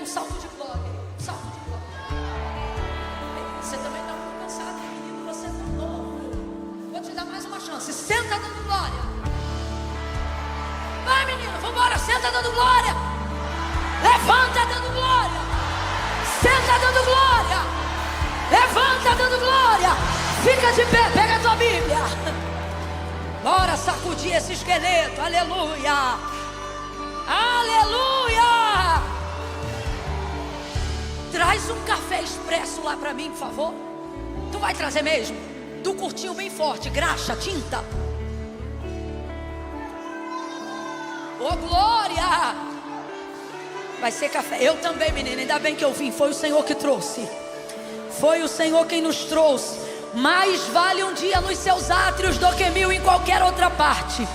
salto de glória. Um salto de glória. Você também está muito cansado, menino. Você é tão novo. Vou te dar mais uma chance. Senta dando glória. Vai, menino, vambora. Senta dando glória. Levanta dando glória. Senta dando glória. Levanta dando glória. Fica de pé, pega a tua Bíblia. Bora sacudir esse esqueleto. Aleluia. Aleluia. Traz um café expresso lá pra mim, por favor. Tu vai trazer mesmo? Do curtinho bem forte, graxa, tinta. Ô glória. Vai ser café. Eu também, menina, ainda bem que eu vim. Foi o Senhor que trouxe. Foi o Senhor quem nos trouxe. Mais vale um dia nos seus átrios do que 1000 em qualquer outra parte.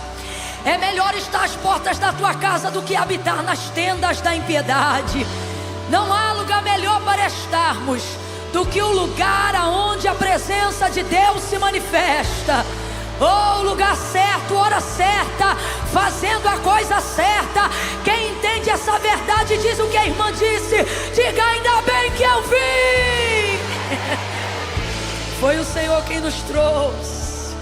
É melhor estar às portas da tua casa do que habitar nas tendas da impiedade. Não há lugar melhor para estarmos do que o lugar aonde a presença de Deus se manifesta. Oh, lugar certo, hora certa, fazendo a coisa certa. Quem entende essa verdade diz o que a irmã disse. Diga, ainda bem que eu vim. Foi o Senhor quem nos trouxe.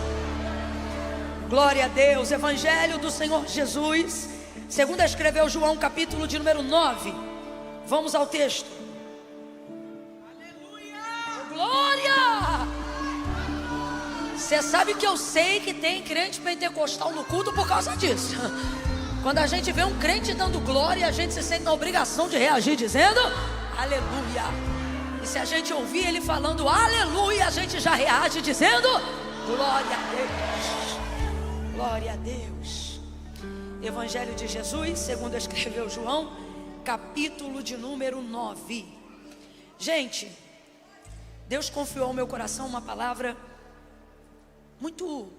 Glória a Deus. Evangelho do Senhor Jesus, segundo escreveu João, capítulo de número 9. Vamos ao texto. Aleluia! Glória! Você sabe que eu sei que tem crente pentecostal no culto por causa disso. Quando a gente vê um crente dando glória, a gente se sente na obrigação de reagir dizendo aleluia. E se a gente ouvir ele falando aleluia, a gente já reage dizendo glória a Deus. Glória a Deus. Evangelho de Jesus, segundo escreveu João, capítulo de número 9. Gente, Deus confiou ao meu coração uma palavra muito,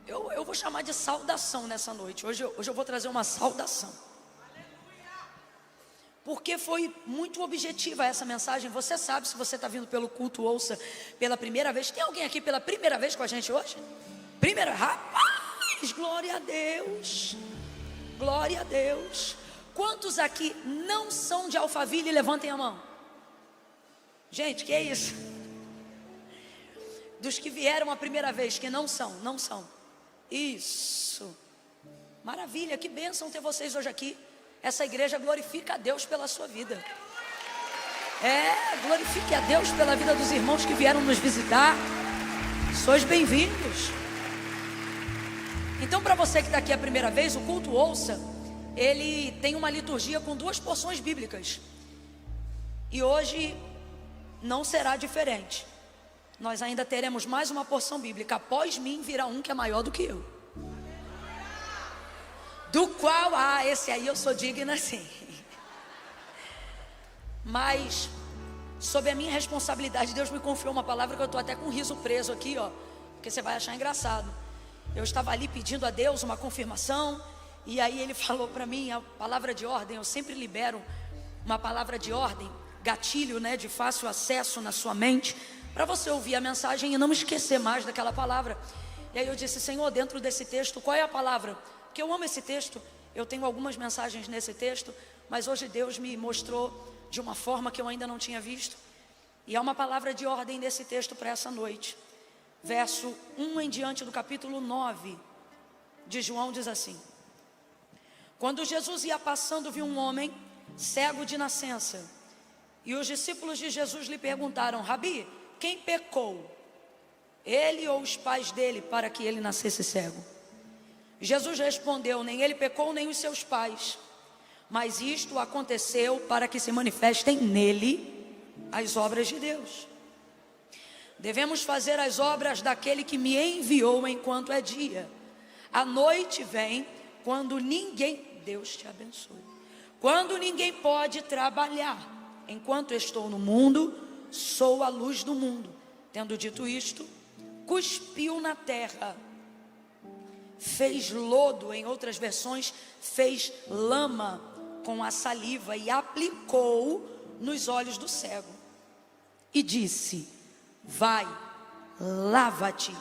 eu vou chamar de saudação nessa noite. Hoje eu vou trazer uma saudação. Porque foi muito objetiva essa mensagem. Você sabe, se você está vindo pelo culto, ouça pela primeira vez. Tem alguém aqui pela primeira vez com a gente hoje? Primeira, rapaz, glória a Deus. Glória a Deus. Quantos aqui não são de Alphaville? Levantem a mão. Gente, que é isso? Dos que vieram a primeira vez, que não são. Isso. Maravilha, que bênção ter vocês hoje aqui. Essa igreja glorifica a Deus pela sua vida. Glorifique a Deus pela vida dos irmãos que vieram nos visitar. Sois bem-vindos. Então, para você que está aqui a primeira vez, o culto ouça, ele tem uma liturgia com 2 porções bíblicas. E hoje não será diferente. Nós ainda teremos mais uma porção bíblica. Após mim virá um que é maior do que eu. Do qual, esse aí eu sou digna sim. Mas, sob a minha responsabilidade, Deus me confiou uma palavra que eu estou até com um riso preso aqui, ó. Porque você vai achar engraçado. Eu estava ali pedindo a Deus uma confirmação. E aí ele falou para mim a palavra de ordem. Eu sempre libero uma palavra de ordem, gatilho, né, de fácil acesso na sua mente, para você ouvir a mensagem e não esquecer mais daquela palavra. E aí eu disse, Senhor, dentro desse texto, qual é a palavra? Porque eu amo esse texto, eu tenho algumas mensagens nesse texto, mas hoje Deus me mostrou de uma forma que eu ainda não tinha visto. E há uma palavra de ordem nesse texto para essa noite. Verso 1 em diante do capítulo 9 de João diz assim: quando Jesus ia passando, viu um homem cego de nascença. E os discípulos de Jesus lhe perguntaram, Rabi, quem pecou? Ele ou os pais dele para que ele nascesse cego? Jesus respondeu, nem ele pecou, nem os seus pais. Mas isto aconteceu para que se manifestem nele as obras de Deus. Devemos fazer as obras daquele que me enviou enquanto é dia. A noite vem quando ninguém, Deus te abençoe, quando ninguém pode trabalhar. Enquanto estou no mundo, sou a luz do mundo. Tendo dito isto, cuspiu na terra, fez lodo, em outras versões, fez lama com a saliva e aplicou nos olhos do cego. E disse, vai, lava-te.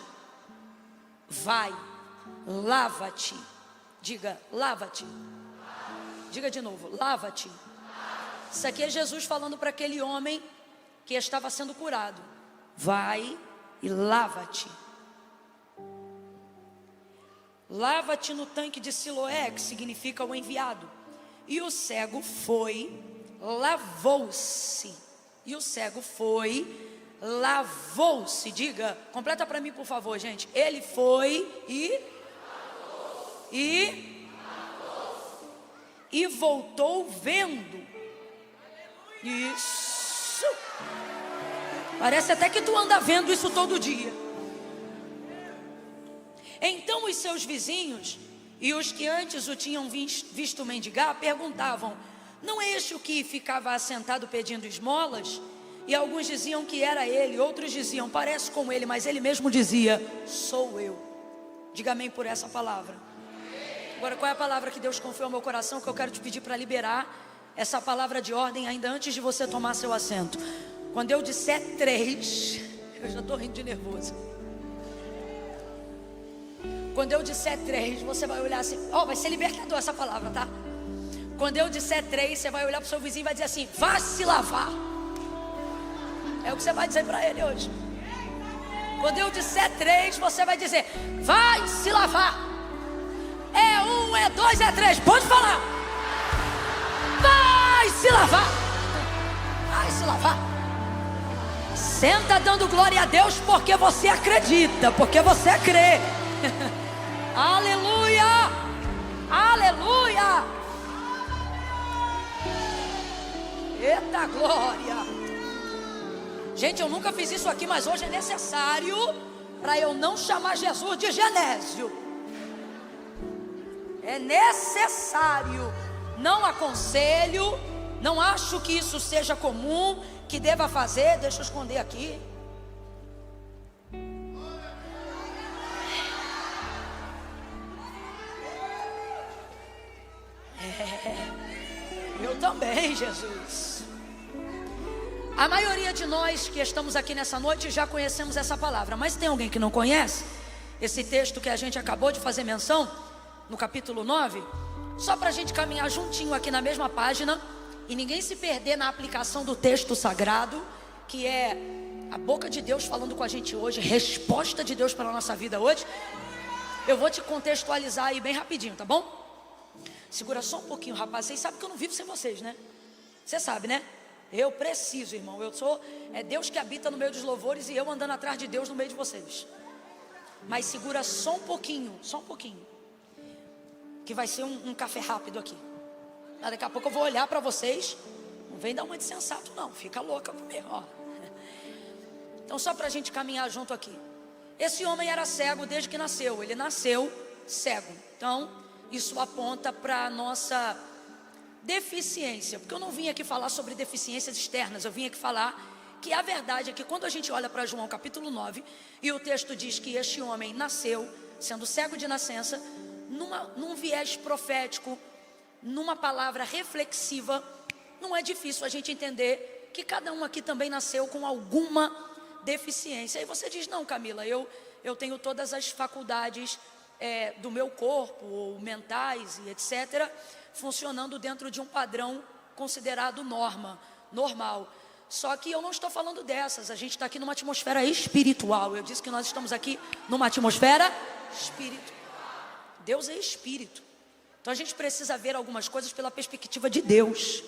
Vai, lava-te. Diga, lava-te. Diga de novo, lava-te. Isso aqui é Jesus falando para aquele homem que estava sendo curado: vai e lava-te. Lava-te no tanque de Siloé, que significa o enviado. E o cego foi, lavou-se. E o cego foi, lavou-se. Diga, completa para mim, por favor, gente. Ele foi e voltou vendo. Isso. Parece até que tu anda vendo isso todo dia. Então os seus vizinhos e os que antes o tinham visto mendigar perguntavam: não é este o que ficava assentado pedindo esmolas? E alguns diziam que era ele, outros diziam: parece com ele, mas ele mesmo dizia: sou eu. Diga amém por essa palavra. Agora, qual é a palavra que Deus confiou ao meu coração, que eu quero te pedir para liberar essa palavra de ordem ainda antes de você tomar seu assento? Quando eu disser 3, eu já estou rindo de nervoso. Quando eu disser 3, você vai olhar assim, vai ser libertador essa palavra, tá? Quando eu disser 3, você vai olhar para o seu vizinho e vai dizer assim: vá se lavar. É o que você vai dizer para ele hoje. Quando eu disser 3, você vai dizer: vai se lavar. É 1, é 2, é 3, pode falar. Vai se lavar. Vai se lavar. Senta dando glória a Deus, porque você acredita, porque você crê. Aleluia, aleluia. Eita glória. Gente, eu nunca fiz isso aqui, mas hoje é necessário, para eu não chamar Jesus de Genésio. É necessário. Não aconselho, não acho que isso seja comum, que deva fazer. Deixa eu esconder aqui. Eu também, Jesus. A maioria de nós que estamos aqui nessa noite já conhecemos essa palavra, mas tem alguém que não conhece esse texto que a gente acabou de fazer menção, no capítulo 9? Só para a gente caminhar juntinho aqui na mesma página e ninguém se perder na aplicação do texto sagrado, que é a boca de Deus falando com a gente hoje, resposta de Deus para a nossa vida hoje. Eu vou te contextualizar aí bem rapidinho, tá bom? Segura só um pouquinho, rapaz. Vocês sabem que eu não vivo sem vocês, né? Você sabe, né? Eu preciso, irmão. É Deus que habita no meio dos louvores e eu andando atrás de Deus no meio de vocês. Mas segura só um pouquinho, que vai ser um café rápido aqui. Daqui a pouco eu vou olhar para vocês. Não vem dar uma de sensato não, fica louca comigo, ó. Então só para a gente caminhar junto aqui. Esse homem era cego desde que nasceu. Ele nasceu cego. Então isso aponta para a nossa deficiência. Porque eu não vim aqui falar sobre deficiências externas. Eu vim aqui falar que a verdade é que quando a gente olha para João capítulo 9, e o texto diz que este homem nasceu sendo cego de nascença, num viés profético, numa palavra reflexiva, não é difícil a gente entender que cada um aqui também nasceu com alguma deficiência. Aí você diz: não, Camila, eu tenho todas as faculdades do meu corpo, ou mentais e etc., funcionando dentro de um padrão considerado normal. Só que eu não estou falando dessas. A gente está aqui numa atmosfera espiritual. Eu disse que nós estamos aqui numa atmosfera espiritual. Deus é espírito. Então a gente precisa ver algumas coisas pela perspectiva de Deus.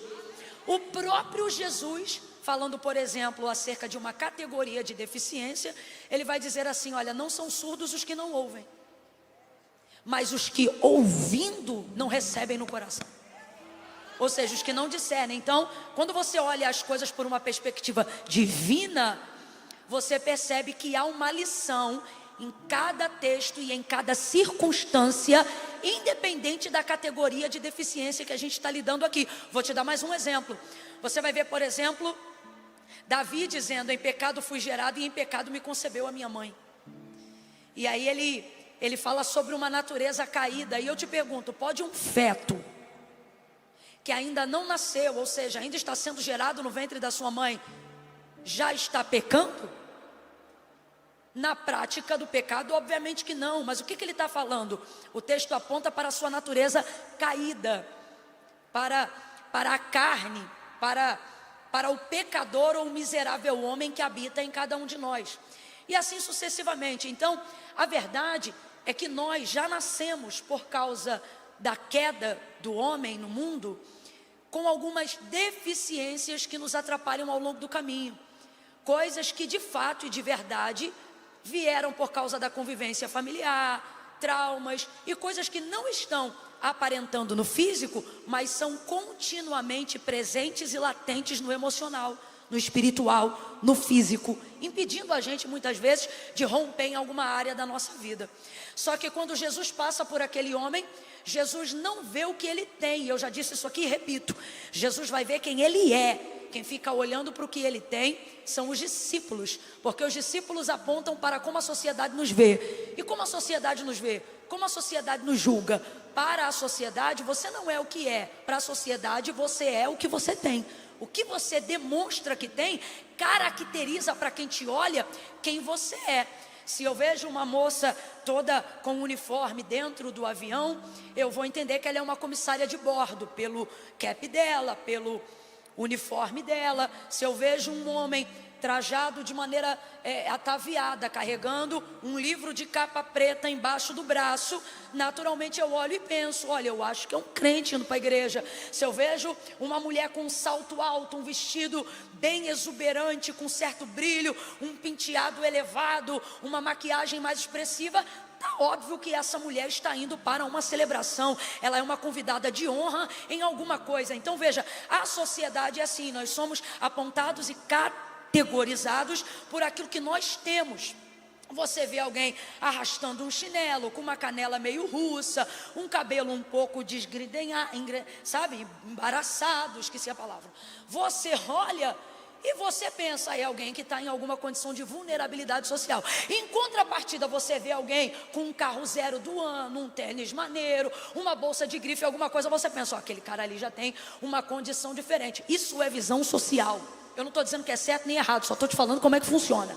O próprio Jesus, falando, por exemplo, acerca de uma categoria de deficiência, ele vai dizer assim: olha, não são surdos os que não ouvem, mas os que ouvindo não recebem no coração. Ou seja, os que não discernem. Então, quando você olha as coisas por uma perspectiva divina, você percebe que há uma lição em cada texto e em cada circunstância, independente da categoria de deficiência que a gente está lidando aqui. Vou te dar mais um exemplo. Você vai ver, por exemplo, Davi dizendo: em pecado fui gerado e em pecado me concebeu a minha mãe. E aí ele fala sobre uma natureza caída. E eu te pergunto: pode um feto que ainda não nasceu, ou seja, ainda está sendo gerado no ventre da sua mãe, já está pecando? Na prática do pecado, obviamente que não. Mas o que ele está falando? O texto aponta para a sua natureza caída, para a carne, para o pecador ou miserável homem que habita em cada um de nós. E assim sucessivamente. Então, a verdade é que nós já nascemos por causa da queda do homem no mundo, com algumas deficiências que nos atrapalham ao longo do caminho. Coisas que de fato e de verdade vieram por causa da convivência familiar, traumas e coisas que não estão aparentando no físico, mas são continuamente presentes e latentes no emocional, no espiritual, no físico, impedindo a gente muitas vezes de romper em alguma área da nossa vida. Só que quando Jesus passa por aquele homem, Jesus não vê o que ele tem. Eu já disse isso aqui e repito, Jesus vai ver quem ele é. Quem fica olhando para o que ele tem são os discípulos, porque os discípulos apontam para como a sociedade nos vê. E como a sociedade nos vê? Como a sociedade nos julga? Para a sociedade você não é o que é, para a sociedade você é o que você tem. O que você demonstra que tem, caracteriza para quem te olha quem você é. Se eu vejo uma moça toda com uniforme dentro do avião, eu vou entender que ela é uma comissária de bordo, pelo cap dela, pelo uniforme dela. Se eu vejo um homem trajado de maneira ataviada, carregando um livro de capa preta embaixo do braço, naturalmente eu olho e penso, olha, eu acho que é um crente indo para a igreja. Se eu vejo uma mulher com um salto alto, um vestido bem exuberante, com certo brilho, um penteado elevado, uma maquiagem mais expressiva, tá óbvio que essa mulher está indo para uma celebração, ela é uma convidada de honra em alguma coisa. Então veja, a sociedade é assim, nós somos apontados e categorizados por aquilo que nós temos. Você vê alguém arrastando um chinelo, com uma canela meio russa, um cabelo um pouco desgrenhado, sabe, embaraçado, esqueci a palavra. Você olha e você pensa, é alguém que está em alguma condição de vulnerabilidade social. Em contrapartida, você vê alguém com um carro 0 do ano, um tênis maneiro, uma bolsa de grife, alguma coisa, você pensa, ó, aquele cara ali já tem uma condição diferente. Isso é visão social. Eu não estou dizendo que é certo nem errado, só estou te falando como é que funciona.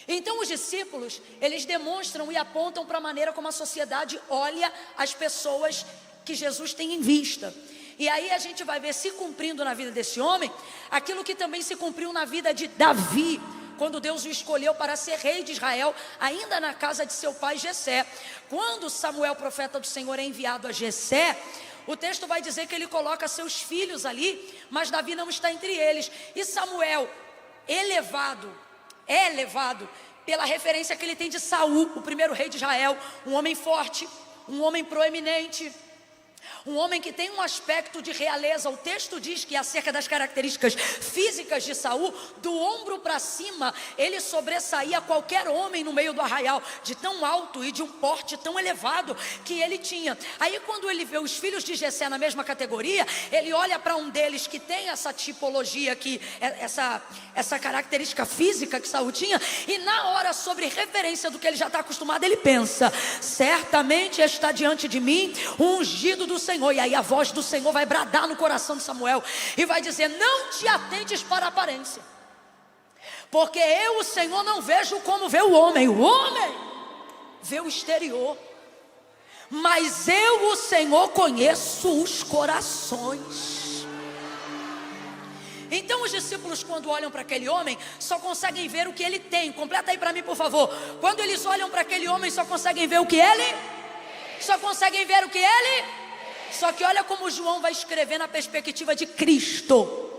Então os discípulos, eles demonstram e apontam para a maneira como a sociedade olha as pessoas que Jesus tem em vista. E aí a gente vai ver se cumprindo na vida desse homem aquilo que também se cumpriu na vida de Davi, quando Deus o escolheu para ser rei de Israel, ainda na casa de seu pai Jessé. Quando Samuel, profeta do Senhor, é enviado a Jessé, o texto vai dizer que ele coloca seus filhos ali, mas Davi não está entre eles. E Samuel, é elevado pela referência que ele tem de Saul, o primeiro rei de Israel, um homem forte, um homem proeminente, um homem que tem um aspecto de realeza. O texto diz que acerca das características físicas de Saul, do ombro para cima, ele sobressaía qualquer homem no meio do arraial, de tão alto e de um porte tão elevado que ele tinha. Aí quando ele vê os filhos de Jessé na mesma categoria, ele olha para um deles que tem essa tipologia, essa característica física que Saul tinha, e na hora, sobre referência do que ele já está acostumado, ele pensa, certamente está diante de mim um ungido do Senhor. E aí a voz do Senhor vai bradar no coração de Samuel e vai dizer, não te atentes para a aparência, porque eu, o Senhor, não vejo como vê o homem vê o exterior, mas eu, o Senhor, conheço os corações. Então os discípulos, quando olham para aquele homem, só conseguem ver o que ele tem. Completa aí para mim, por favor. Quando eles olham para aquele homem, só conseguem ver o que ele, só que olha como João vai escrever na perspectiva de Cristo.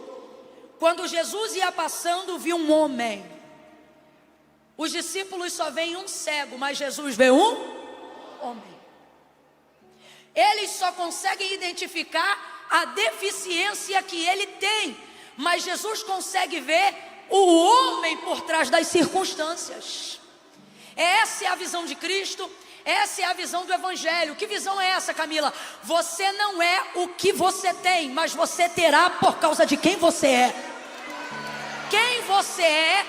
Quando Jesus ia passando, viu um homem. Os discípulos só veem um cego, mas Jesus vê um homem. Eles só conseguem identificar a deficiência que ele tem, mas Jesus consegue ver o homem por trás das circunstâncias. Essa é a visão de Cristo. Essa é a visão do Evangelho. Que visão é essa, Camila? Você não é o que você tem, mas você terá por causa de quem você é. Quem você é,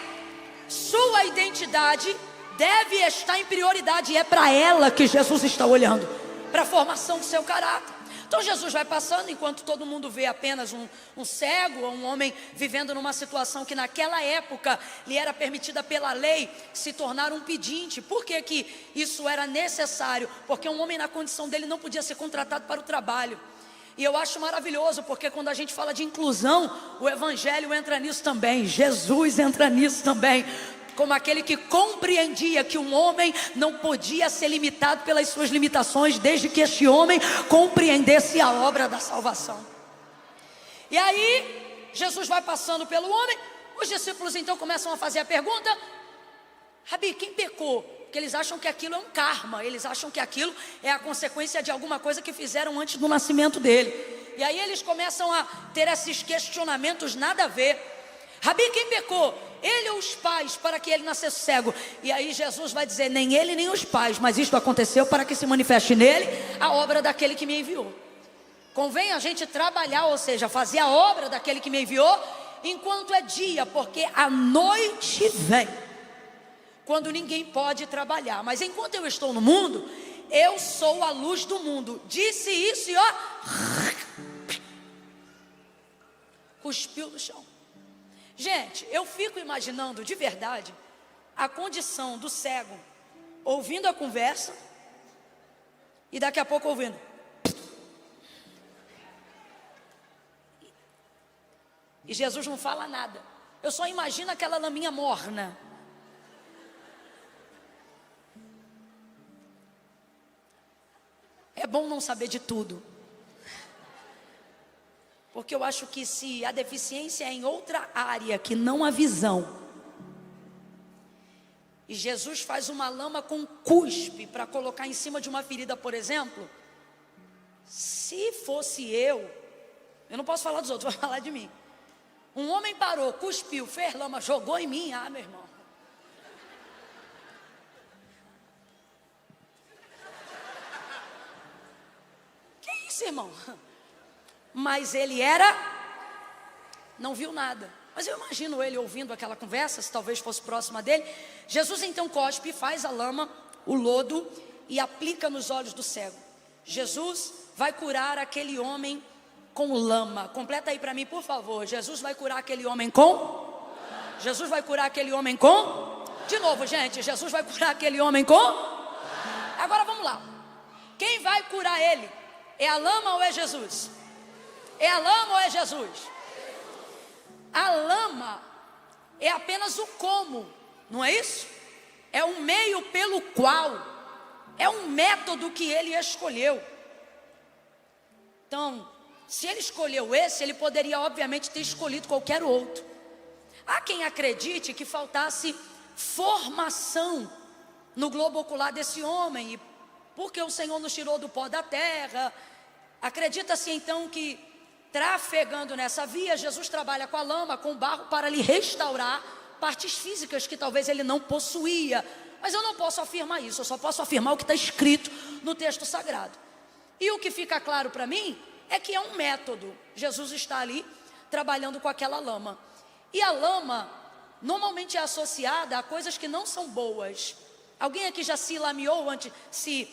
sua identidade deve estar em prioridade. E é para ela que Jesus está olhando, para a formação do seu caráter. Então Jesus vai passando, enquanto todo mundo vê apenas um cego, ou um homem vivendo numa situação que naquela época lhe era permitida pela lei se tornar um pedinte. Por que que isso era necessário? Porque um homem na condição dele não podia ser contratado para o trabalho. E eu acho maravilhoso, porque quando a gente fala de inclusão, o Evangelho entra nisso também, Jesus entra nisso também, como aquele que compreendia que um homem não podia ser limitado pelas suas limitações, desde que este homem compreendesse a obra da salvação. E aí, Jesus vai passando pelo homem, os discípulos então começam a fazer a pergunta: Rabi, quem pecou? Porque eles acham que aquilo é um karma, eles acham que aquilo é a consequência de alguma coisa que fizeram antes do nascimento dele. E aí eles começam a ter esses questionamentos nada a ver. Rabi, quem pecou? Ele ou os pais, para que ele nascesse cego? E aí Jesus vai dizer: nem ele nem os pais, mas isto aconteceu para que se manifeste nele a obra daquele que me enviou. Convém a gente trabalhar, ou seja, fazer a obra daquele que me enviou enquanto é dia, porque a noite vem, quando ninguém pode trabalhar. Mas enquanto eu estou no mundo, eu sou a luz do mundo. Disse isso e ó, cuspiu no chão. Gente, eu fico imaginando de verdade a condição do cego ouvindo a conversa e daqui a pouco ouvindo. E Jesus não fala nada. Eu só imagino aquela laminha morna. É bom não saber de tudo, porque eu acho que se a deficiência é em outra área que não a visão, e Jesus faz uma lama com cuspe para colocar em cima de uma ferida, por exemplo, se fosse eu não posso falar dos outros, vou falar de mim. Um homem parou, cuspiu, fez lama, jogou em mim, meu irmão, irmão, mas ele não viu nada. Mas eu imagino ele ouvindo aquela conversa, se talvez fosse próxima dele. Jesus então cospe, faz a lama, o lodo, e aplica nos olhos do cego. Jesus vai curar aquele homem com lama. Completa aí para mim, por favor. Jesus vai curar aquele homem com? Jesus vai curar aquele homem com? De novo, gente, Jesus vai curar aquele homem com? Agora vamos lá. Quem vai curar ele? É a lama ou é Jesus? É a lama ou é Jesus? A lama é apenas o como, não é isso? É um meio pelo qual, é um método que ele escolheu. Então, se ele escolheu esse, ele poderia obviamente ter escolhido qualquer outro. Há quem acredite que faltasse formação no globo ocular desse homem, e porque o Senhor nos tirou do pó da terra, acredita-se então que, trafegando nessa via, Jesus trabalha com a lama, com o barro, para lhe restaurar partes físicas que talvez ele não possuía. Mas eu não posso afirmar isso, eu só posso afirmar o que está escrito no texto sagrado. E o que fica claro para mim é que é um método. Jesus está ali trabalhando com aquela lama. E a lama normalmente é associada a coisas que não são boas. Alguém aqui já se lameou se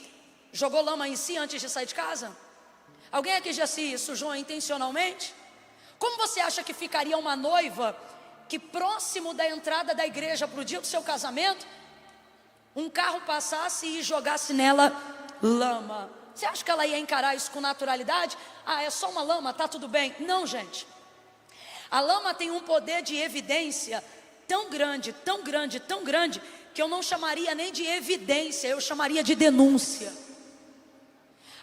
jogou lama em si antes de sair de casa? Alguém aqui já se sujou intencionalmente? Como você acha que ficaria uma noiva que, próximo da entrada da igreja para o dia do seu casamento, um carro passasse e jogasse nela lama? Você acha que ela ia encarar isso com naturalidade? É só uma lama, tá tudo bem. Não, gente. A lama tem um poder de evidência tão grande, tão grande, tão grande, que eu não chamaria nem de evidência, eu chamaria de denúncia.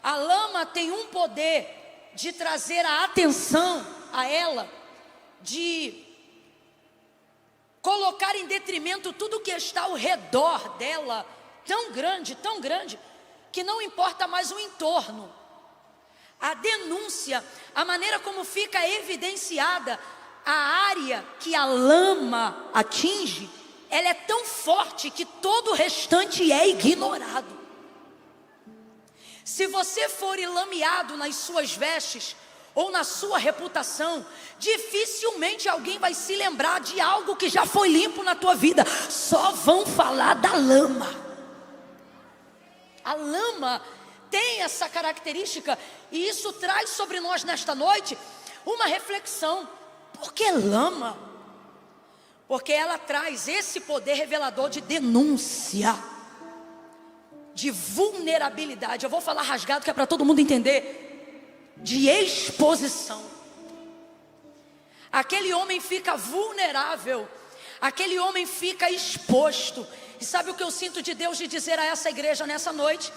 A lama tem um poder de trazer a atenção a ela, de colocar em detrimento tudo que está ao redor dela, tão grande, que não importa mais o entorno. A denúncia, a maneira como fica evidenciada a área que a lama atinge, ela é tão forte que todo o restante é ignorado. Se você for lameado nas suas vestes ou na sua reputação, dificilmente alguém vai se lembrar de algo que já foi limpo na tua vida. Só vão falar da lama. A lama tem essa característica, e isso traz sobre nós nesta noite uma reflexão. Por que lama? Porque ela traz esse poder revelador de denúncia, de vulnerabilidade. Eu vou falar rasgado que é para todo mundo entender. de exposição. Aquele homem fica vulnerável, aquele homem fica exposto. E sabe o que eu sinto de Deus de dizer a essa igreja nessa noite?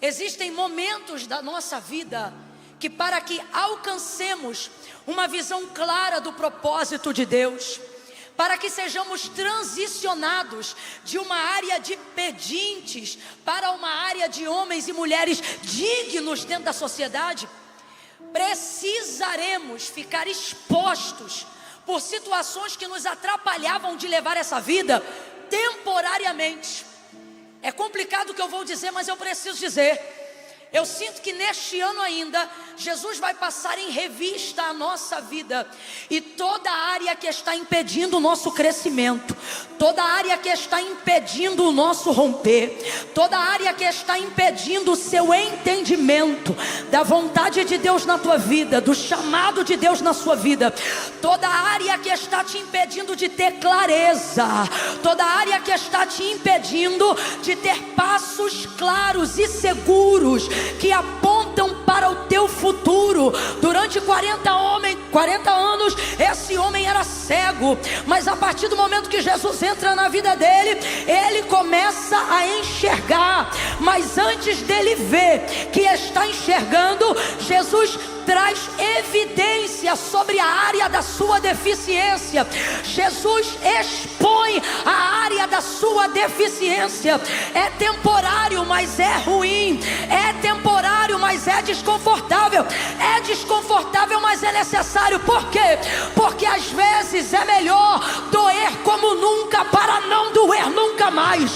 Existem momentos da nossa vida que, para que alcancemos uma visão clara do propósito de Deus, para que sejamos transicionados de uma área de pedintes para uma área de homens e mulheres dignos dentro da sociedade, precisaremos ficar expostos por situações que nos atrapalhavam de levar essa vida temporariamente. É complicado o que eu vou dizer, mas eu preciso dizer. Eu sinto que neste ano ainda, Jesus vai passar em revista a nossa vida. E toda área que está impedindo o nosso crescimento, toda área que está impedindo o nosso romper, toda área que está impedindo o seu entendimento da vontade de Deus na tua vida, do chamado de Deus na sua vida, toda área que está te impedindo de ter clareza, toda área que está te impedindo de ter passos claros e seguros que apontam para o teu futuro. Durante 40 anos esse homem era cego, mas a partir do momento que Jesus entra na vida dele, ele começa a enxergar. Mas antes dele ver que está enxergando, Jesus traz evidência sobre a área da sua deficiência. Jesus expõe a área da sua deficiência. É temporário, mas é ruim. É temporário, mas é desconfortável. É desconfortável, mas é necessário. Por quê? Porque às vezes é melhor doer como nunca para não doer nunca mais.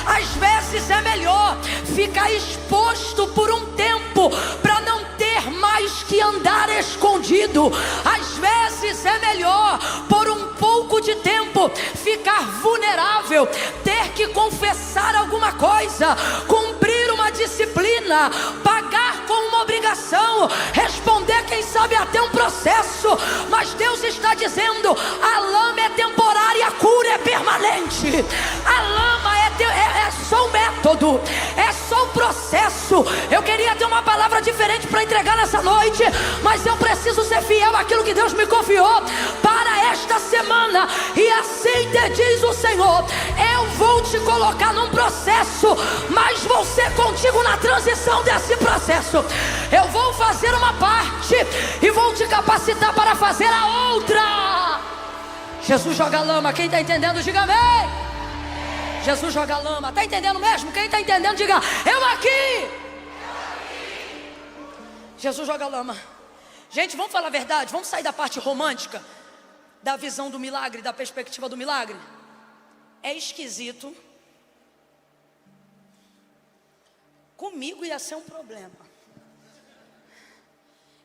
Às vezes é melhor ficar exposto por um tempo para não ter mais que andar escondido. Às vezes é melhor por um pouco de tempo ficar vulnerável, ter que confessar alguma coisa, cumprir uma disciplina, pagar com uma obrigação, responder quem sabe até um processo. Mas Deus está dizendo: a lama é temporária, a cura é permanente. A lama é só um método, é só um processo. Eu queria ter uma palavra diferente para entregar nessa noite, mas eu preciso ser fiel àquilo que Deus me confiou para esta semana. E assim te diz o Senhor: eu vou te colocar num processo, mas vou ser contigo na transição desse processo. Eu vou fazer uma parte e vou te capacitar para fazer a outra. Jesus joga lama, quem está entendendo diga amém. Jesus joga lama, está entendendo mesmo? Quem está entendendo diga eu aqui. Jesus joga lama. Gente, vamos falar a verdade, vamos sair da parte romântica, da visão do milagre, da perspectiva do milagre. É esquisito. Comigo ia ser um problema.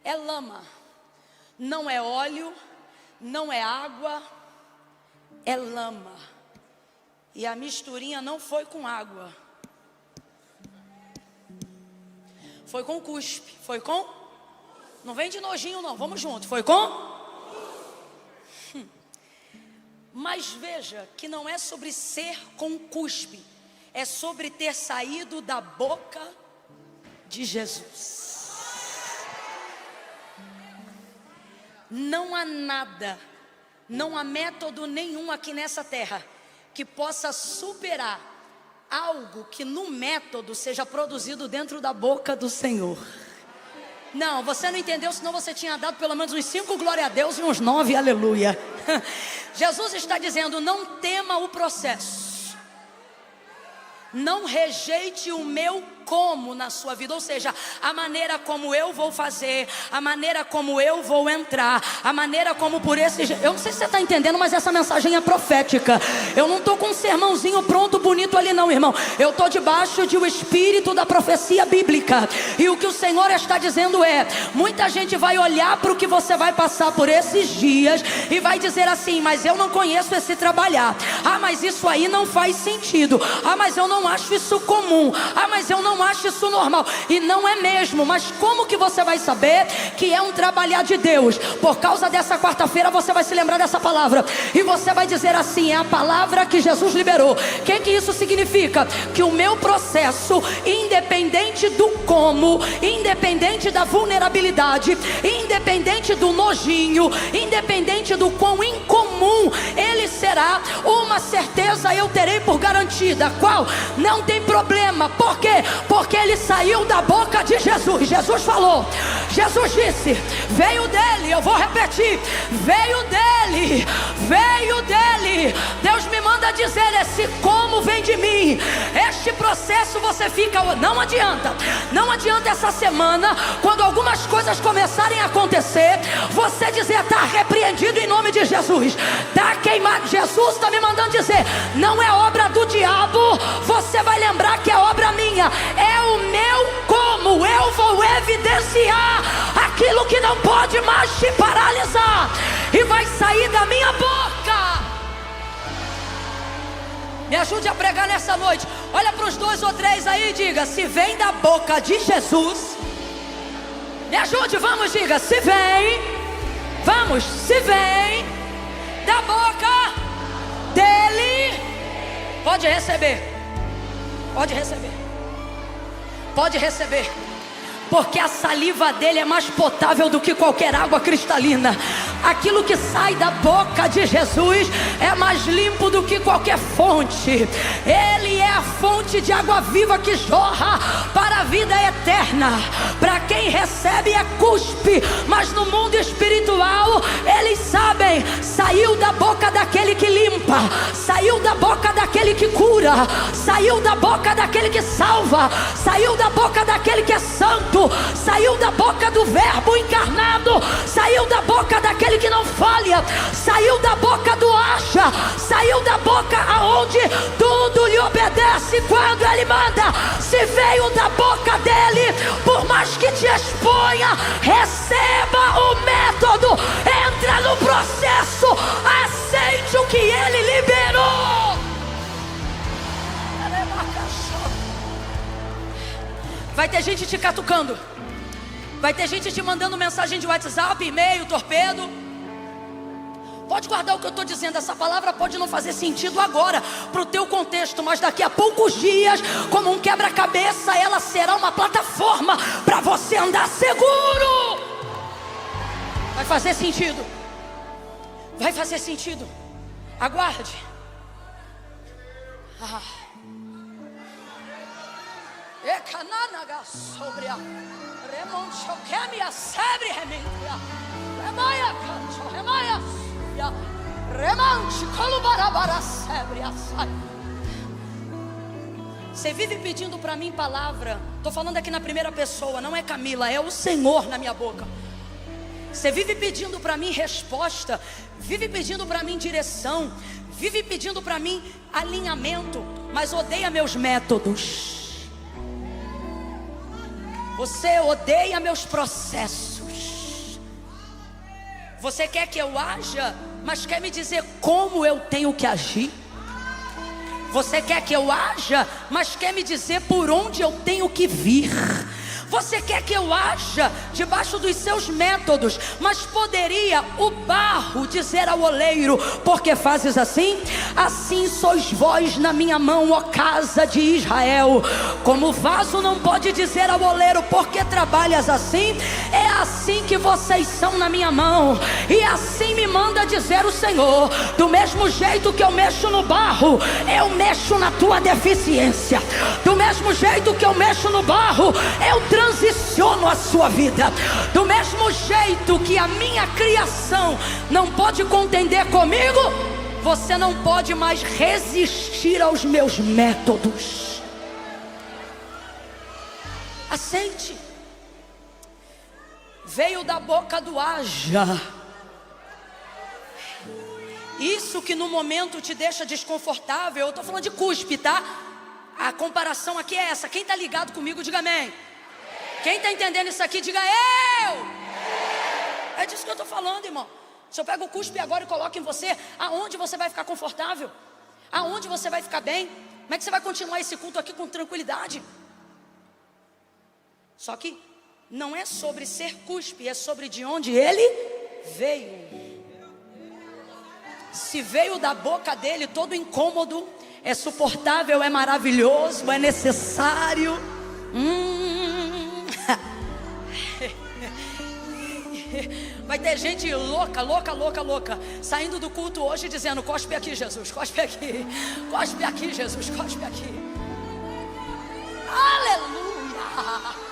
É lama, não é óleo, não é água, é lama. E a misturinha não foi com água, foi com cuspe. Foi com? Não vem de nojinho não, vamos junto. Foi com? Mas veja que não é sobre ser com cuspe, é sobre ter saído da boca de Jesus. Não há nada, não há método nenhum aqui nessa terra que possa superar algo que no método seja produzido dentro da boca do Senhor. Não, você não entendeu, senão você tinha dado pelo menos uns 5 glória a Deus e uns 9 aleluia. Jesus está dizendo: não tema o processo, não rejeite o meu como na sua vida, ou seja, a maneira como eu vou fazer, a maneira como eu vou entrar, a maneira como por esse... Eu não sei se você está entendendo, mas essa mensagem é profética. Eu não estou com um sermãozinho pronto, bonito ali não, irmão. Eu estou debaixo de o espírito da profecia bíblica. E o que o Senhor está dizendo é: muita gente vai olhar para o que você vai passar por esses dias e vai dizer assim: mas eu não conheço esse trabalhar. Ah, mas isso aí não faz sentido. Ah, mas eu não acho isso comum. Ah, mas eu não não acha isso normal. E não é mesmo. Mas como que você vai saber que é um trabalhar de Deus? Por causa dessa quarta-feira você vai se lembrar dessa palavra. E você vai dizer assim: é a palavra que Jesus liberou. O que isso significa? Que o meu processo, independente do como, independente da vulnerabilidade, independente do nojinho, independente do quão incomum ele será, uma certeza eu terei por garantida. Qual? Não tem problema. Por quê? Porque ele saiu da boca de Jesus. Jesus falou, Jesus disse, veio dele. Eu vou repetir, veio dele, veio dele. Deus me manda dizer: esse como vem de mim. Este processo você fica, não adianta essa semana, quando algumas coisas começarem a acontecer, você dizer: está repreendido em nome de Jesus, está queimado. Jesus está me mandando dizer: não é obra do diabo. Você vai lembrar que é obra minha. É o meu como. Eu vou evidenciar aquilo que não pode mais te paralisar, e vai sair da minha boca. Me ajude a pregar nessa noite. Olha para os 2 ou 3 aí e diga: se vem da boca de Jesus. Me ajude, vamos, diga: se vem. Vamos, se vem da boca dele. Pode receber. Pode receber. Pode receber. Porque a saliva dele é mais potável do que qualquer água cristalina. Aquilo que sai da boca de Jesus é mais limpo do que qualquer fonte. Ele é a fonte de água viva que jorra para a vida eterna. Para quem recebe é cuspe, mas no mundo espiritual eles sabem: saiu da boca daquele que limpa, saiu da boca daquele que cura, saiu da boca daquele que salva, saiu da boca daquele que é santo, saiu da boca do verbo encarnado, saiu da boca daquele que não falha, saiu da boca do acha, saiu da boca aonde tudo lhe obedece quando ele manda. Se veio da boca dele, por mais que te exponha, receba o método, entra no processo, aceite o que ele liberou. Vai ter gente te catucando, vai ter gente te mandando mensagem de WhatsApp, e-mail, torpedo. Pode guardar o que eu estou dizendo. Essa palavra pode não fazer sentido agora para o teu contexto, mas daqui a poucos dias, como um quebra-cabeça, ela será uma plataforma para você andar seguro. Vai fazer sentido. Vai fazer sentido. Aguarde. Sobre a você vive pedindo para mim palavra. Estou falando aqui na primeira pessoa, não é Camila, é o Senhor na minha boca. Você vive pedindo para mim resposta, vive pedindo para mim direção, vive pedindo para mim alinhamento, mas odeia meus métodos. Você odeia meus processos. Você quer que eu haja, mas quer me dizer como eu tenho que agir. Você quer que eu haja, mas quer me dizer por onde eu tenho que vir. Você quer que eu haja debaixo dos seus métodos, mas poderia o barro dizer ao oleiro: porque fazes assim? Assim sois vós na minha mão, ó casa de Israel. Como o vaso não pode dizer ao oleiro: porque trabalhas assim? É assim que vocês são na minha mão. E assim me manda dizer o Senhor: do mesmo jeito que eu mexo no barro, eu mexo na tua deficiência. Do mesmo jeito que eu mexo no barro, eu transiciono a sua vida. Do mesmo jeito que a minha criação não pode contender comigo, você não pode mais resistir aos meus métodos. Aceite. Veio da boca do haja. Isso que no momento te deixa desconfortável. Eu estou falando de cuspe, tá? A comparação aqui é essa. Quem está ligado comigo, diga amém. Quem está entendendo isso aqui, diga eu. É disso que eu estou falando, irmão. Se eu pego o cuspe agora e coloco em você, aonde você vai ficar confortável? Aonde você vai ficar bem? Como é que você vai continuar esse culto aqui com tranquilidade? Só que não é sobre ser cuspe, é sobre de onde ele veio. Se veio da boca dele todo incômodo, é suportável, é maravilhoso, é necessário. Vai ter gente louca, saindo do culto hoje dizendo: cospe aqui, Jesus, cospe aqui, cospe aqui, Jesus, cospe aqui. Aleluia!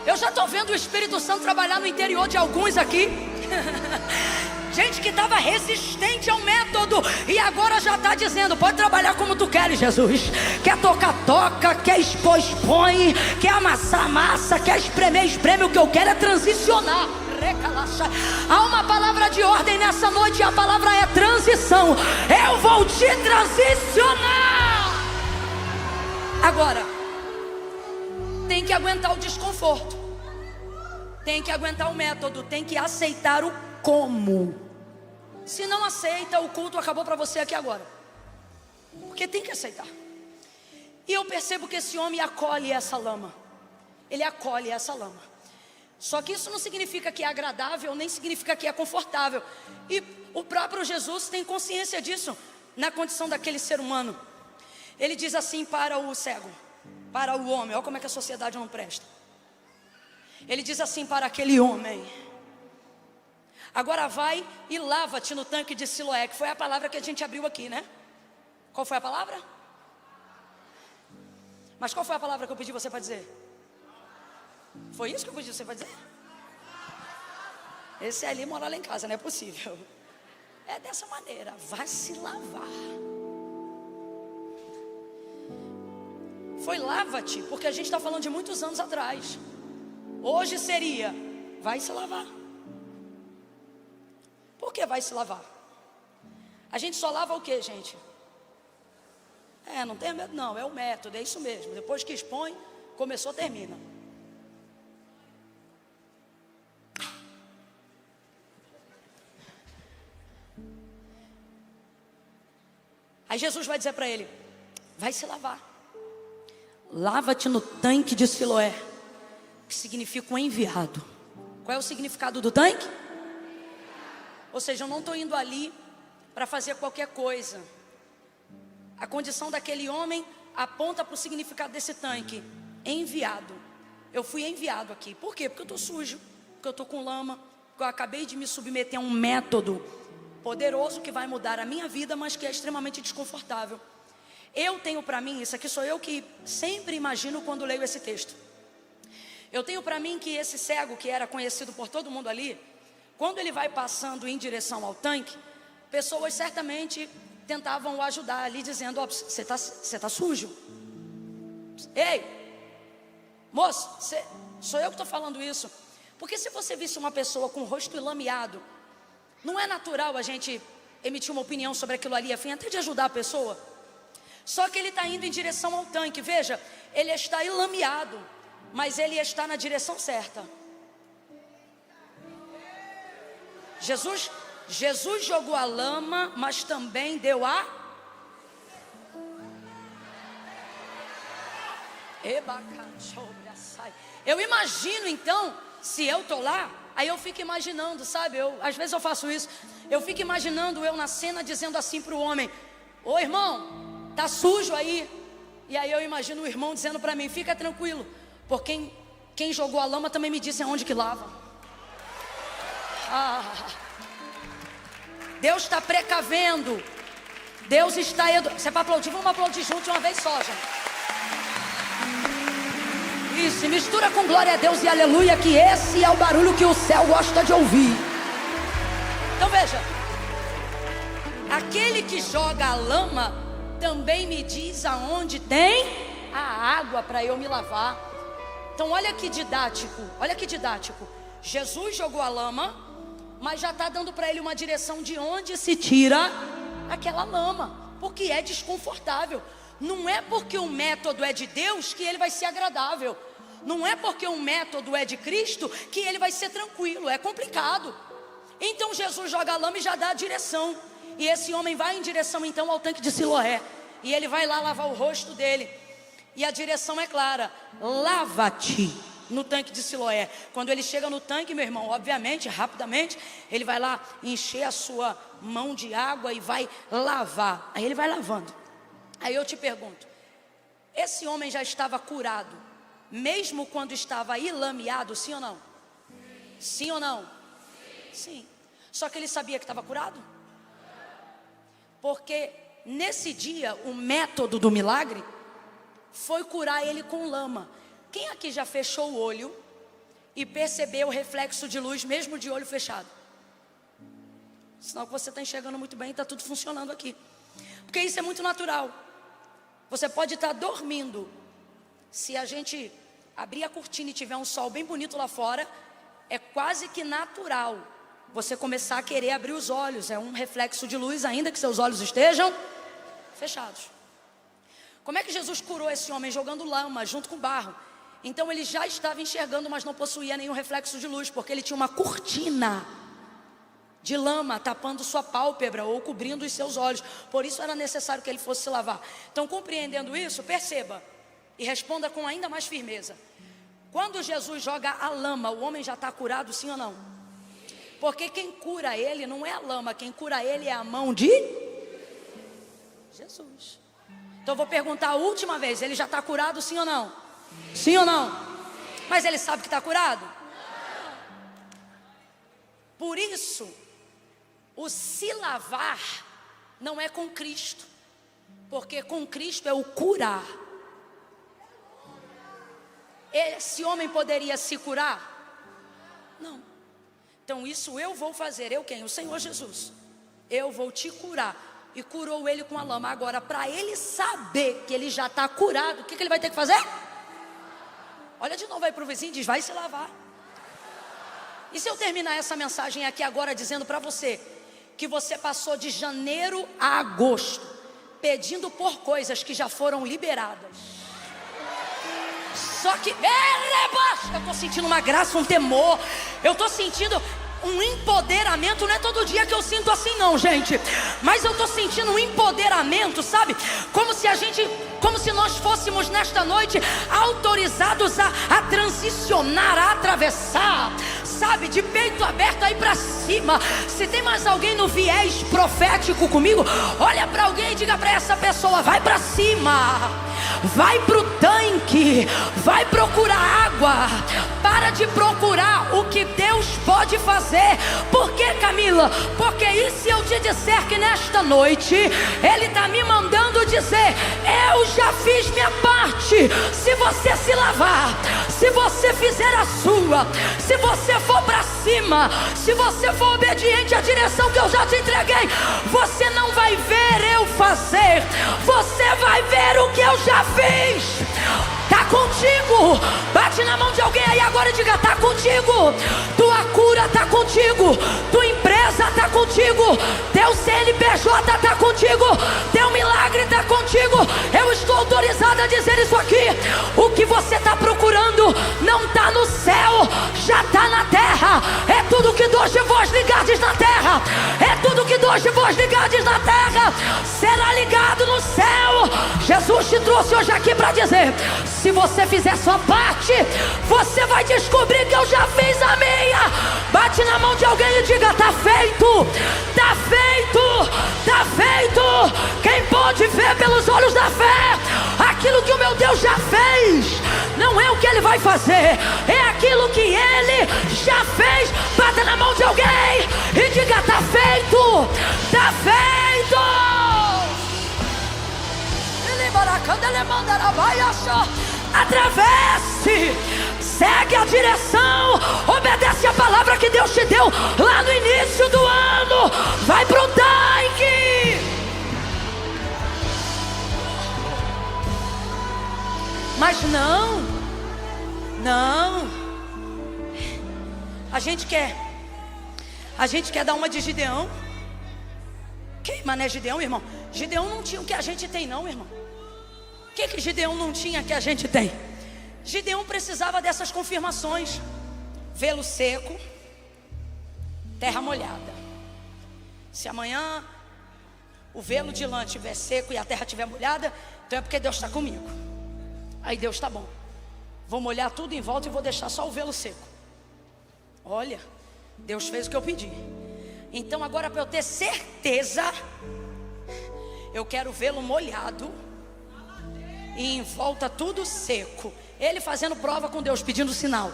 Eu já estou vendo o Espírito Santo trabalhar no interior de alguns aqui. Gente que estava resistente ao método e agora já está dizendo: pode trabalhar como tu queres, Jesus. Quer tocar, toca. Quer expor, expõe. Quer amassar, amassa. Quer espremer, espreme. O que eu quero é transicionar. Há uma palavra de ordem nessa noite e a palavra é transição. Eu vou te transicionar. Agora, tem que aguentar o desconforto, tem que aguentar o método, tem que aceitar o como. Se não aceita, o culto acabou para você aqui agora, porque tem que aceitar. E eu percebo que esse homem acolhe essa lama. Ele acolhe essa lama. Só que isso não significa que é agradável, nem significa que é confortável. E o próprio Jesus tem consciência disso, na condição daquele ser humano. Ele diz assim para o cego, para o homem: olha como é que a sociedade não presta. Ele diz assim para aquele homem: agora vai e lava-te no tanque de Siloé, que foi a palavra que a gente abriu aqui, né? Qual foi a palavra? Mas qual foi a palavra que eu pedi você para dizer? Foi isso que eu pedi você para dizer? Esse ali mora lá em casa, não é possível. É dessa maneira: vai se lavar. Foi lava-te, porque a gente está falando de muitos anos atrás. Hoje seria: vai se lavar. Por que vai se lavar? A gente só lava o que, gente? Não tem medo não, é o método, é isso mesmo. Depois que expõe, começou, termina. Aí Jesus vai dizer para ele: vai se lavar. Lava-te no tanque de Siloé, que significa um enviado. Qual é o significado do tanque? Ou seja, eu não estou indo ali para fazer qualquer coisa. A condição daquele homem aponta para o significado desse tanque: enviado. Eu fui enviado aqui. Por quê? Porque eu estou sujo, porque eu estou com lama, porque eu acabei de me submeter a um método poderoso que vai mudar a minha vida, mas que é extremamente desconfortável. Eu tenho para mim, isso aqui sou eu que sempre imagino quando leio esse texto. Eu tenho para mim que esse cego, que era conhecido por todo mundo ali, quando ele vai passando em direção ao tanque, pessoas certamente tentavam o ajudar ali, dizendo: ó, você tá sujo. Ei, moço, sou eu que estou falando isso. Porque se você visse uma pessoa com o rosto enlameado, não é natural a gente emitir uma opinião sobre aquilo ali, a fim até de ajudar a pessoa. Só que ele está indo em direção ao tanque. Veja, ele está enlameado, mas ele está na direção certa. Jesus jogou a lama, mas também deu a... Eu imagino então, se eu estou lá, aí eu fico imaginando, sabe? Às vezes eu faço isso. Eu fico imaginando eu na cena dizendo assim para o homem: ô irmão, tá sujo aí. E aí eu imagino o irmão dizendo para mim: fica tranquilo, porque quem jogou a lama também me disse aonde que lava. Deus está precavendo. Deus está... Você é para aplaudir? Vamos aplaudir junto de uma vez só, gente. Isso, mistura com glória a Deus e aleluia, que esse é o barulho que o céu gosta de ouvir. Então veja, aquele que joga a lama também me diz aonde tem a água para eu me lavar. Então olha que didático, olha que didático. Jesus jogou a lama, mas já está dando para ele uma direção de onde se tira aquela lama, porque é desconfortável. Não é porque o método é de Deus que ele vai ser agradável. Não é porque o método é de Cristo que ele vai ser tranquilo, é complicado. Então Jesus joga a lama e já dá a direção. E esse homem vai em direção então ao tanque de Siloé. E ele vai lá lavar o rosto dele. E a direção é clara: lava-te no tanque de Siloé. Quando ele chega no tanque, meu irmão, obviamente, rapidamente, ele vai lá encher a sua mão de água e vai lavar. Aí ele vai lavando. Aí eu te pergunto, esse homem já estava curado, mesmo quando estava ilameado, sim ou não? Sim ou não? Sim. Só que ele sabia que estava curado? Porque nesse dia, o método do milagre foi curar ele com lama. Quem aqui já fechou o olho e percebeu o reflexo de luz mesmo de olho fechado? Sinal que você está enxergando muito bem, está tudo funcionando aqui. Porque isso é muito natural. Você pode estar dormindo. Se a gente abrir a cortina e tiver um sol bem bonito lá fora, é quase que natural você começar a querer abrir os olhos. É um reflexo de luz, ainda que seus olhos estejam fechados. Como é que Jesus curou esse homem? Jogando lama junto com barro. Então ele já estava enxergando, mas não possuía nenhum reflexo de luz, porque ele tinha uma cortina de lama tapando sua pálpebra ou cobrindo os seus olhos. Por isso era necessário que ele fosse se lavar. Então, compreendendo isso, perceba e responda com ainda mais firmeza. Quando Jesus joga a lama, o homem já está curado, sim ou não? Porque quem cura ele não é a lama, quem cura ele é a mão de Jesus. Então eu vou perguntar a última vez, ele já está curado, sim ou não? Sim ou não? Mas ele sabe que está curado? Por isso, o se lavar não é com Cristo, porque com Cristo é o curar. Esse homem poderia se curar? Não. Então isso eu vou fazer. Eu quem? O Senhor Jesus. Eu vou te curar. E curou ele com a lama. Agora, para ele saber que ele já está curado, o que ele vai ter que fazer? Olha de novo aí para o vizinho e diz, vai se lavar. E se eu terminar essa mensagem aqui agora dizendo para você que você passou de janeiro a agosto pedindo por coisas que já foram liberadas, só que eu estou sentindo uma graça, um temor, eu estou sentindo um empoderamento. Não é todo dia que eu sinto assim não, gente, mas eu estou sentindo um empoderamento, sabe? Como se nós fôssemos nesta noite autorizados a transicionar, a atravessar, sabe? De peito aberto aí pra cima. Se tem mais alguém no viés profético comigo, olha para alguém e diga para essa pessoa, vai para cima, vai pro tanque, vai procurar água, para de procurar o que Deus pode fazer. Por que, Camila? Porque e se eu te disser que nesta noite Ele está me mandando dizer, eu já fiz minha parte. Se você se lavar, se você fizer a sua, se você for para cima, se você for obediente à direção que eu já te entreguei, você não vai ver eu fazer, você vai ver o que eu já fiz. Tá contigo. Bate na mão de alguém aí agora e diga, tá contigo. Tua cura tá contigo, tua empresa tá contigo, teu CNPJ tá contigo, teu milagre tá contigo. Eu estou autorizado a dizer isso aqui. O que você está procurando não está no céu, já está na terra. É tudo que dois de vós ligardes na terra, é tudo que dois de vós ligardes na terra será ligado no céu. Jesus te trouxe hoje aqui para dizer, se você fizer sua parte, você vai descobrir que eu já fiz a minha. Bate na mão de alguém e diga, tá feito, tá feito, tá feito. Quem pode ver pelos olhos da fé aquilo que o meu Deus já fez, não é o que Ele vai fazer, é aquilo que Ele já fez. Bata na mão de alguém e diga, tá feito, tá feito. Atravesse, segue a direção, obedece a palavra que Deus te deu lá no início do ano. Vai pro tanque. Mas não, a gente quer dar uma de Gideão. Que mané Gideão, irmão? Gideão não tinha o que a gente tem não, irmão. O que Gideão não tinha que a gente tem? Gideão precisava dessas confirmações. Velo seco, terra molhada. Se amanhã o velo de lã estiver seco e a terra estiver molhada, então é porque Deus está comigo. Aí Deus está bom. vou molhar tudo em volta e vou deixar só o velo seco. Olha, Deus fez o que eu pedi. Então agora, para eu ter certeza, eu quero vê-lo molhado e em volta tudo seco. Ele fazendo prova com Deus, pedindo sinal.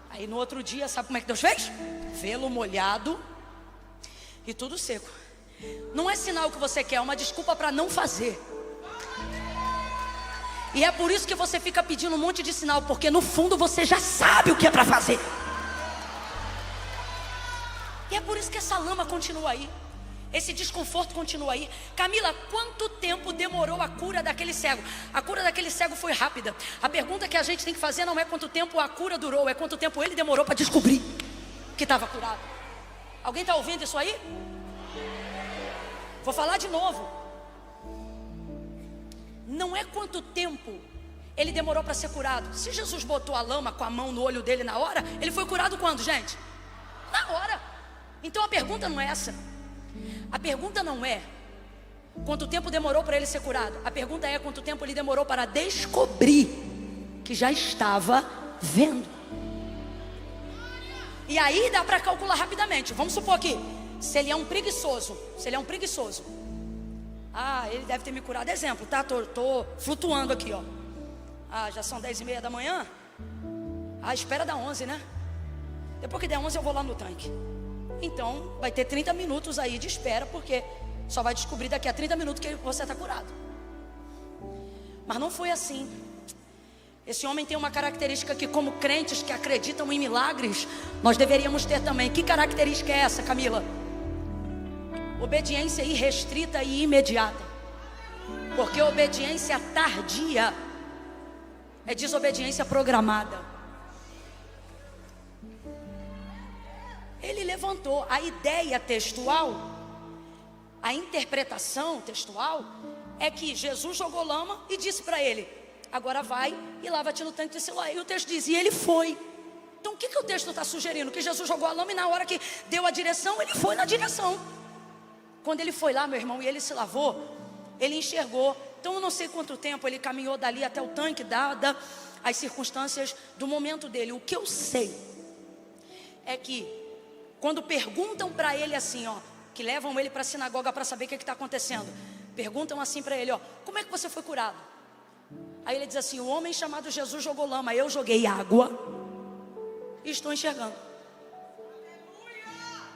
Aí no outro dia, sabe como é que Deus fez? Vê-lo molhado e tudo seco. Não é sinal que você quer, é uma desculpa para não fazer. E é por isso que você fica pedindo um monte de sinal, porque no fundo você já sabe o que é para fazer. E é por isso que essa lama continua aí, esse desconforto continua aí. Camila, quanto tempo demorou a cura daquele cego? A cura daquele cego foi rápida. A pergunta que a gente tem que fazer não é quanto tempo a cura durou, é quanto tempo ele demorou para descobrir que estava curado. Alguém está ouvindo isso aí? Vou falar de novo. Não é quanto tempo ele demorou para ser curado. Se Jesus botou a lama com a mão no olho dele na hora, ele foi curado quando, gente? Na hora. Então a pergunta não é essa. A pergunta não é quanto tempo demorou para ele ser curado. A pergunta é quanto tempo ele demorou para descobrir que já estava vendo. E aí dá para calcular rapidamente. Vamos supor que se ele é um preguiçoso, ele deve ter me curado. Exemplo, tá? Tô flutuando aqui, ó. Já são 10h30 da manhã. Espera dar 11, né? Depois que der 11 eu vou lá no tanque. Então vai ter 30 minutos aí de espera, porque só vai descobrir daqui a 30 minutos que você está curado. Mas não foi assim. Esse homem tem uma característica que, como crentes que acreditam em milagres, nós deveríamos ter também. Que característica é essa, Camila? Obediência irrestrita e imediata. Porque obediência tardia é desobediência programada. Ele levantou a ideia textual, a interpretação textual é que Jesus jogou lama e disse para ele: agora vai e lava-te no tanque de Siloé. E o texto diz: e ele foi. Então o que o texto está sugerindo? Que Jesus jogou a lama e na hora que deu a direção, ele foi na direção. Quando ele foi lá, meu irmão, e ele se lavou, ele enxergou. Então eu não sei quanto tempo ele caminhou dali até o tanque, dada as circunstâncias do momento dele. O que eu sei é que quando perguntam para ele assim, ó, que levam ele para a sinagoga para saber o que está acontecendo, perguntam assim para ele, ó: como é que você foi curado? Aí ele diz assim: o homem chamado Jesus jogou lama, eu joguei água e estou enxergando.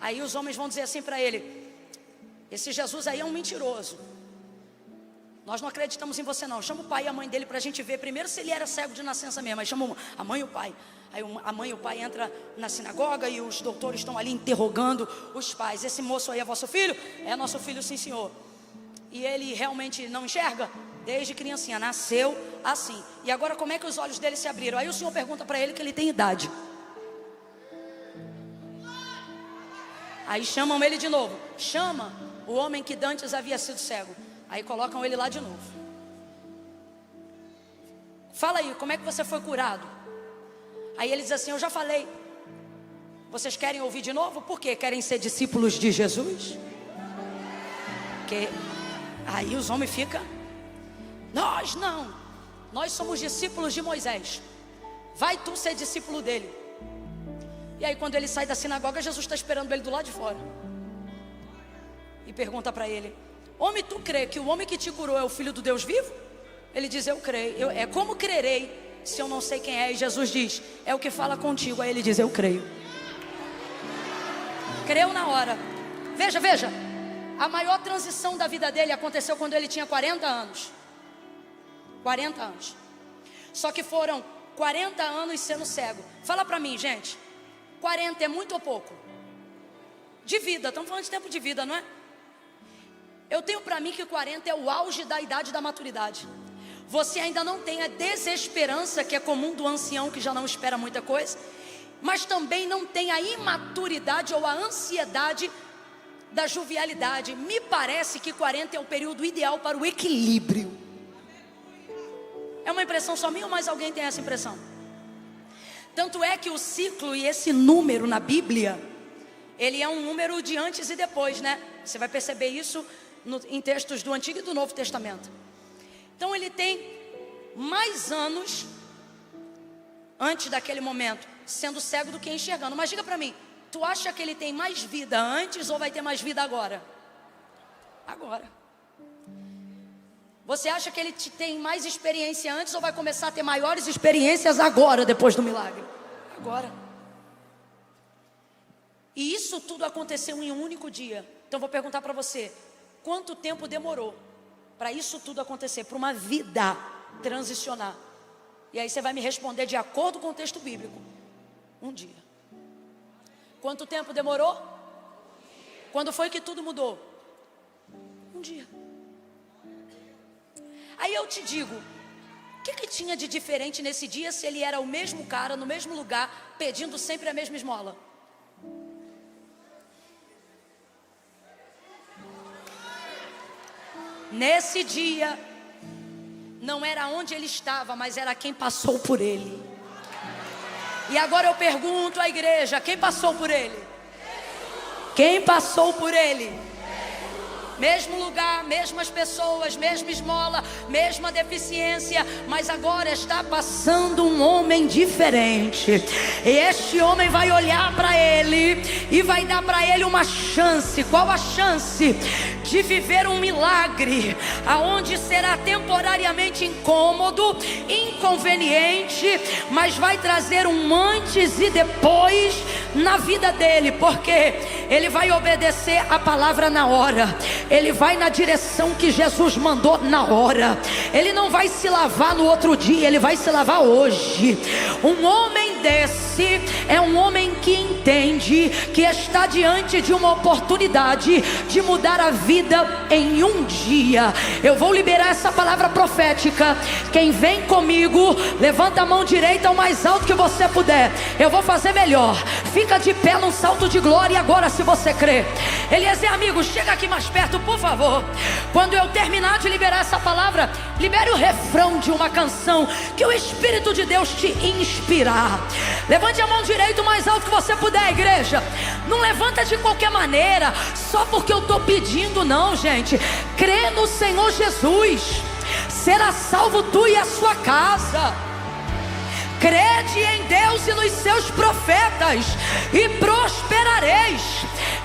Aí os homens vão dizer assim para ele: esse Jesus aí é um mentiroso, nós não acreditamos em você não. Chama o pai e a mãe dele para a gente ver primeiro se ele era cego de nascença mesmo. Aí chama a mãe e o pai. Aí a mãe e o pai entram na sinagoga e os doutores estão ali interrogando os pais. Esse moço aí é vosso filho? É nosso filho, sim senhor. E ele realmente não enxerga? Desde criancinha, nasceu assim. E agora como é que os olhos dele se abriram? Aí o senhor pergunta para ele que ele tem idade. Aí chamam ele de novo. Chama o homem que dantes havia sido cego. Aí colocam ele lá de novo. Fala aí, como é que você foi curado? Aí ele diz assim: eu já falei. Vocês querem ouvir de novo? Por quê? Querem ser discípulos de Jesus? Porque aí os homens ficam: nós não, nós somos discípulos de Moisés, vai tu ser discípulo dele. E aí quando ele sai da sinagoga, Jesus está esperando ele do lado de fora e pergunta para ele: homem, tu crê que o homem que te curou é o filho do Deus vivo? Ele diz: eu creio. É como crerei se eu não sei quem é? E Jesus diz: é o que fala contigo. Aí ele diz: eu creio. Creu na hora. Veja, a maior transição da vida dele aconteceu quando ele tinha 40 anos. 40 anos. Só que foram 40 anos sendo cego. Fala pra mim, gente, 40 é muito ou pouco? De vida, estamos falando de tempo de vida, não é? Eu tenho pra mim que 40 é o auge da idade da maturidade. Você ainda não tem a desesperança que é comum do ancião que já não espera muita coisa, mas também não tem a imaturidade ou a ansiedade da jovialidade. Me parece que 40 é o período ideal para o equilíbrio. É uma impressão só minha ou mais alguém tem essa impressão? Tanto é que o ciclo e esse número na Bíblia, ele é um número de antes e depois, né? Você vai perceber isso em textos do Antigo e do Novo Testamento. Então ele tem mais anos antes daquele momento, sendo cego do que enxergando. Mas diga para mim, tu acha que ele tem mais vida antes ou vai ter mais vida agora? Agora. Você acha que ele tem mais experiência antes ou vai começar a ter maiores experiências agora, depois do milagre? Agora. E isso tudo aconteceu em um único dia. Então vou perguntar para você, quanto tempo demorou para isso tudo acontecer, para uma vida transicionar? E aí você vai me responder de acordo com o texto bíblico. Um dia. Quanto tempo demorou? Quando foi que tudo mudou? Um dia. Aí eu te digo, o que tinha de diferente nesse dia se ele era o mesmo cara, no mesmo lugar, pedindo sempre a mesma esmola? Nesse dia, não era onde ele estava, mas era quem passou por ele. E agora eu pergunto à igreja, quem passou por ele? Quem passou por ele? Mesmo lugar, mesmas pessoas, mesma esmola, mesma deficiência, mas agora está passando um homem diferente. E este homem vai olhar para ele e vai dar para ele uma chance. Qual a chance? De viver um milagre, aonde será temporariamente incômodo, inconveniente, mas vai trazer um antes e depois na vida dele, porque ele vai obedecer a palavra na hora. Ele vai na direção que Jesus mandou na hora. Ele não vai se lavar no outro dia, ele vai se lavar hoje. Um homem desse é um homem que entende que está diante de uma oportunidade de mudar a vida em um dia. Eu vou liberar essa palavra profética. Quem vem comigo, levanta a mão direita o mais alto que você puder. Eu vou fazer melhor. Fica de pé num salto de glória agora, se você crê. Eliezer, amigo, chega aqui mais perto, por favor. Quando eu terminar de liberar essa palavra, libere o refrão de uma canção que o Espírito de Deus te inspirar. Levante a mão direita o mais alto que você puder, igreja. Não levanta de qualquer maneira, só porque eu estou pedindo, não, gente. Crê no Senhor Jesus, será salvo tu e a sua casa. Crede em Deus e nos seus profetas e prosperareis.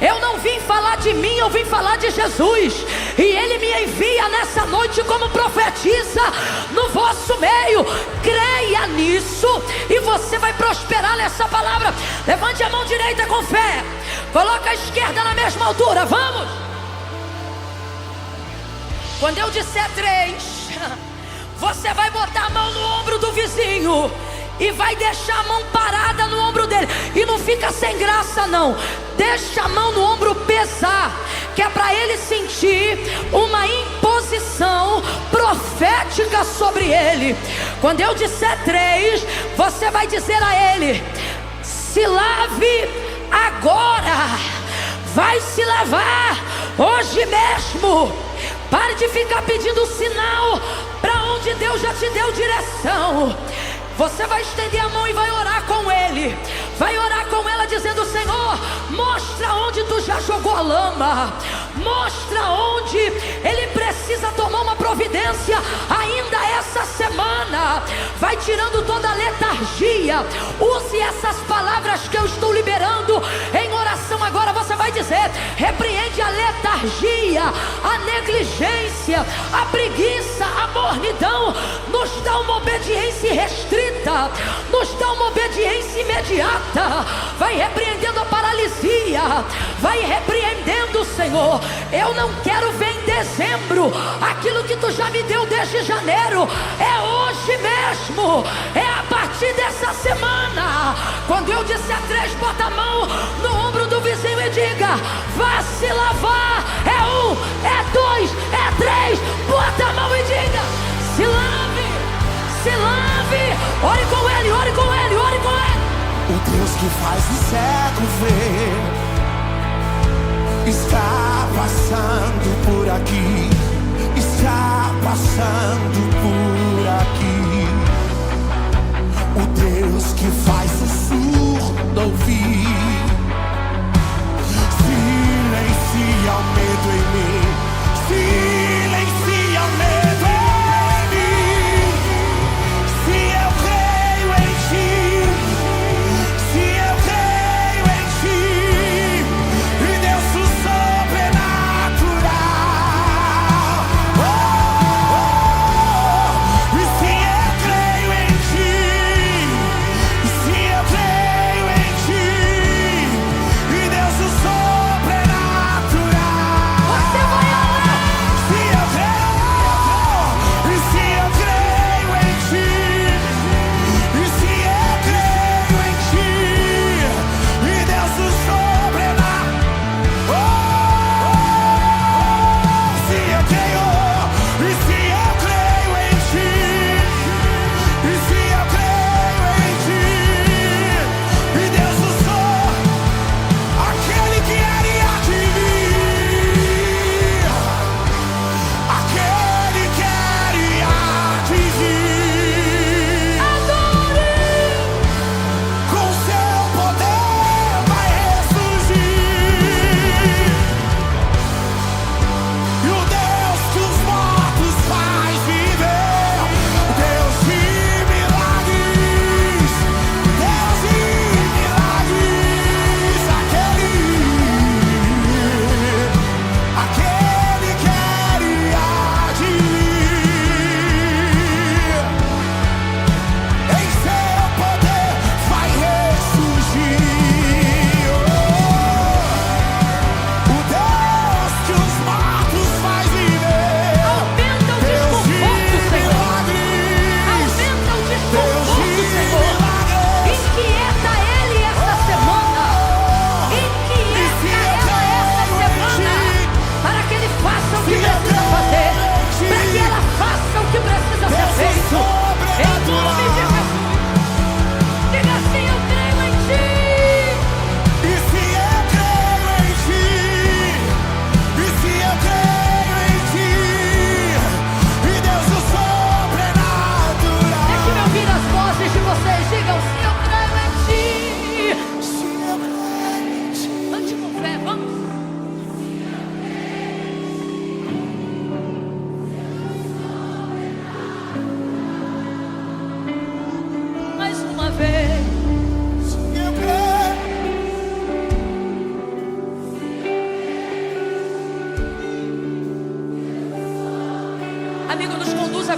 Eu não vim falar de mim, eu vim falar de Jesus. E Ele me envia nessa noite como profetisa no vosso meio. Creia nisso e você vai prosperar nessa palavra. Levante a mão direita com fé. Coloca a esquerda na mesma altura, vamos. Quando eu disser 3, você vai botar a mão no ombro do vizinho e vai deixar a mão parada no ombro dele. E não fica sem graça não. Deixa a mão no ombro pesar, que é para ele sentir uma imposição profética sobre ele. Quando eu disser 3, você vai dizer a ele: se lave agora. Vai se lavar hoje mesmo. Pare de ficar pedindo sinal para onde Deus já te deu direção. Você vai estender a mão e vai orar com ele. Vai orar com ela dizendo: Senhor, mostra onde tu já jogou a lama. Mostra onde ele precisa tomar uma providência ainda essa semana. Vai tirando toda a letargia. Use essas palavras que eu estou liberando em oração agora. Você vai dizer: repreende a letargia, a negligência, a preguiça, a mornidão. Nos dá uma obediência restrita, nos dá uma obediência imediata. Vai repreendendo a paralisia, vai repreendendo, Senhor. Eu não quero ver em dezembro aquilo que tu já me deu desde janeiro. É hoje mesmo, é a partir dessa semana. Quando eu disser 3, bota a mão no ombro do vizinho e diga: vá se lavar. É 1, é 2, é 3. Bota a mão e diga: se lave, se lave. Ore com ele, ore com ele, ore com ele. O Deus que faz o cego ver está passando por aqui, está passando por aqui. O Deus que faz o surdo ouvir silencia o medo em mim, silencia o medo em mim. Se eu creio em ti,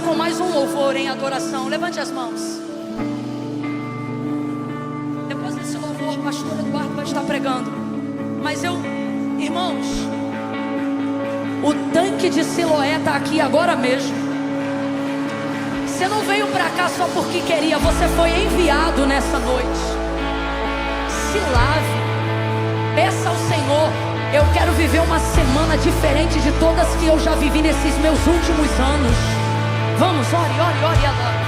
com mais um louvor em adoração. Levante as mãos. Depois desse louvor, o pastor Eduardo vai estar pregando. Mas irmãos, o tanque de Siloé está aqui agora mesmo. Você não veio para cá só porque queria, você foi enviado nessa noite. Se lave, peça ao Senhor: eu quero viver uma semana diferente de todas que eu já vivi nesses meus últimos anos. Vamos, ore, ore, ore agora.